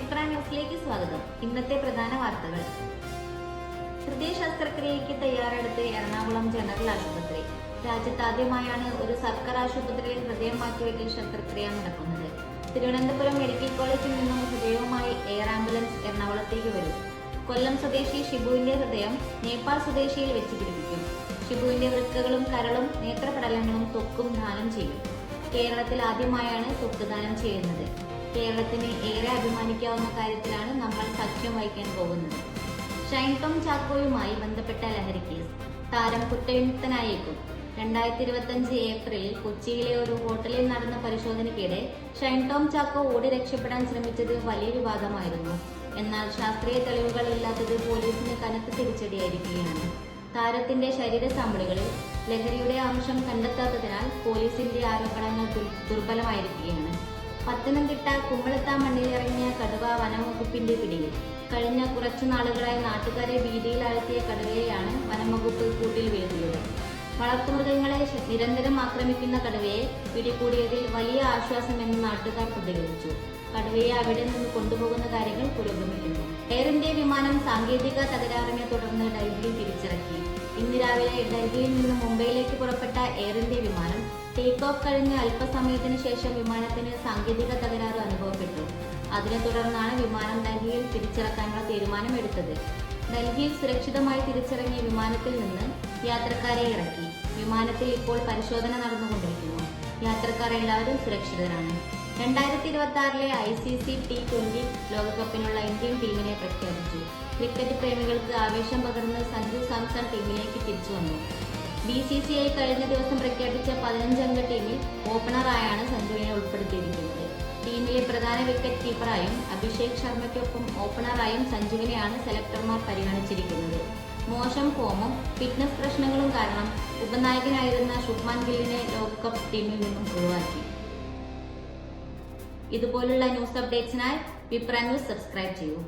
വിപ്ര ന്യൂസിലേക്ക് സ്വാഗതം. ഇന്നത്തെ പ്രധാന വാർത്തകൾ. ഹൃദയ ശസ്ത്രക്രിയയ്ക്ക് തയ്യാറെടുത്ത് എറണാകുളം ജനറൽ ആശുപത്രി. രാജ്യത്താദ്യമായാണ് ഒരു സർക്കാർ ആശുപത്രിയിൽ ഹൃദയം മാറ്റിവെക്കൽ ശസ്ത്രക്രിയ നടക്കുന്നത്. തിരുവനന്തപുരം മെഡിക്കൽ കോളേജിൽ നിന്നും ഹൃദയവുമായി എയർ ആംബുലൻസ് എറണാകുളത്തേക്ക് വരും. കൊല്ലം സ്വദേശി ഷിബുവിന്റെ ഹൃദയം നേപ്പാൾ സ്വദേശിയിൽ വെച്ച് പിടിപ്പിക്കും. ഷിബുവിന്റെ വൃക്കകളും കരളും നേത്രപടലങ്ങളും ത്വക്കും ദാനം ചെയ്യും. കേരളത്തിൽ ആദ്യമായാണ് ത്വക്ക് ദാനം ചെയ്യുന്നത്. കേരളത്തിന് ഏറെ അഭിമാനിക്കാവുന്ന കാര്യത്തിലാണ് നമ്മൾ സാക്ഷ്യം വഹിക്കാൻ പോകുന്നത്. ഷൈൻ ടോം ചാക്കോയുമായി ബന്ധപ്പെട്ട ലഹരി കേസ്. താരം കുറ്റവിമുക്തനായേക്കും. 2025 ഏപ്രിലിൽ കൊച്ചിയിലെ ഒരു ഹോട്ടലിൽ നടന്ന പരിശോധനയ്ക്കിടെ ഷൈൻ ടോം ചാക്കോ ഓടി രക്ഷപ്പെടാൻ ശ്രമിച്ചത് വലിയ വിവാദമായിരുന്നു. എന്നാൽ ശാസ്ത്രീയ തെളിവുകൾ ഇല്ലാത്തത് പോലീസിന് കനത്ത തിരിച്ചടിയായിരിക്കുകയാണ്. താരത്തിന്റെ ശരീര സാമ്പിളുകളിൽ ലഹരിയുടെ അംശം കണ്ടെത്താത്തതിനാൽ പോലീസിന്റെ ആരോപണങ്ങൾ ദുർബലമായിരിക്കുകയാണ്. പത്തനംതിട്ട കുമ്പളത്ത മണ്ണിലിറങ്ങിയ കടുവ വനംവകുപ്പിന്റെ പിടിയിൽ. കഴിഞ്ഞ കുറച്ചു നാളുകളായി നാട്ടുകാരെ ഭീതിയിലാഴ്ത്തിയ കടുവയെയാണ് വനംവകുപ്പ് കൂട്ടിൽ വീഴ്ത്തിയത്. വളർത്തുമൃഗങ്ങളെ നിരന്തരം ആക്രമിക്കുന്ന കടുവയെ പിടികൂടിയതിൽ വലിയ ആശ്വാസമെന്ന് നാട്ടുകാർ പ്രതികരിച്ചു. കടുവയെ അവിടെ നിന്ന് കൊണ്ടുപോകുന്ന കാര്യങ്ങൾ പുരോഗമിക്കുന്നു. എയർ ഇന്ത്യ വിമാനം സാങ്കേതിക തകരാറിനെ തുടർന്ന് ഡൽഹിയിൽ തിരിച്ചിറക്കി. ഇന്ന് രാവിലെ ഡൽഹിയിൽ നിന്ന് മുംബൈയിലേക്ക് പുറപ്പെട്ട എയർ ഇന്ത്യ വിമാനം ടേക്ക് ഓഫ് കഴിഞ്ഞ അല്പസമയത്തിന് ശേഷം വിമാനത്തിന് സാങ്കേതിക തകരാറ് അനുഭവപ്പെട്ടു. അതിനെ തുടർന്നാണ് വിമാനം ഡൽഹിയിൽ തിരിച്ചിറക്കാനുള്ള തീരുമാനമെടുത്തത്. ഡൽഹിയിൽ സുരക്ഷിതമായി തിരിച്ചിറങ്ങിയ വിമാനത്തിൽ നിന്ന് യാത്രക്കാരെ ഇറക്കി. വിമാനത്തിൽ ഇപ്പോൾ പരിശോധന നടന്നുകൊണ്ടിരിക്കുന്നു. യാത്രക്കാർ എല്ലാവരും സുരക്ഷിതരാണ്. 2026 ICC T20 ലോകകപ്പിനുള്ള ഇന്ത്യൻ ടീമിനെ പ്രഖ്യാപിച്ചു. ക്രിക്കറ്റ് പ്രേമികൾക്ക് ആവേശം പകർന്ന് സഞ്ജു സാംസൺ ടീമിലേക്ക് തിരിച്ചു വന്നു. BCCI കഴിഞ്ഞ ദിവസം പ്രഖ്യാപിച്ച 15-അംഗ ടീമിൽ ഓപ്പണറായാണ് സഞ്ജുവിനെ ഉൾപ്പെടുത്തിയിരിക്കുന്നത്. ടീമിലെ പ്രധാന വിക്കറ്റ് കീപ്പറായും അഭിഷേക് ശർമ്മയ്ക്കൊപ്പം ഓപ്പണറായും സഞ്ജുവിനെയാണ് സെലക്ടർമാർ പരിഗണിച്ചിരിക്കുന്നത്. മോശം ഫോമും ഫിറ്റ്നസ് പ്രശ്നങ്ങളും കാരണം ഉപനായകനായിരുന്ന ശുഭ്മാൻ ഗില്ലിനെ ലോകകപ്പ് ടീമിൽ നിന്നും ഒഴിവാക്കി. ഇതുപോലുള്ള ന്യൂസ് അപ്ഡേറ്റ്സിനായി വിപ്ര ന്യൂസ് സബ്സ്ക്രൈബ് ചെയ്യൂ.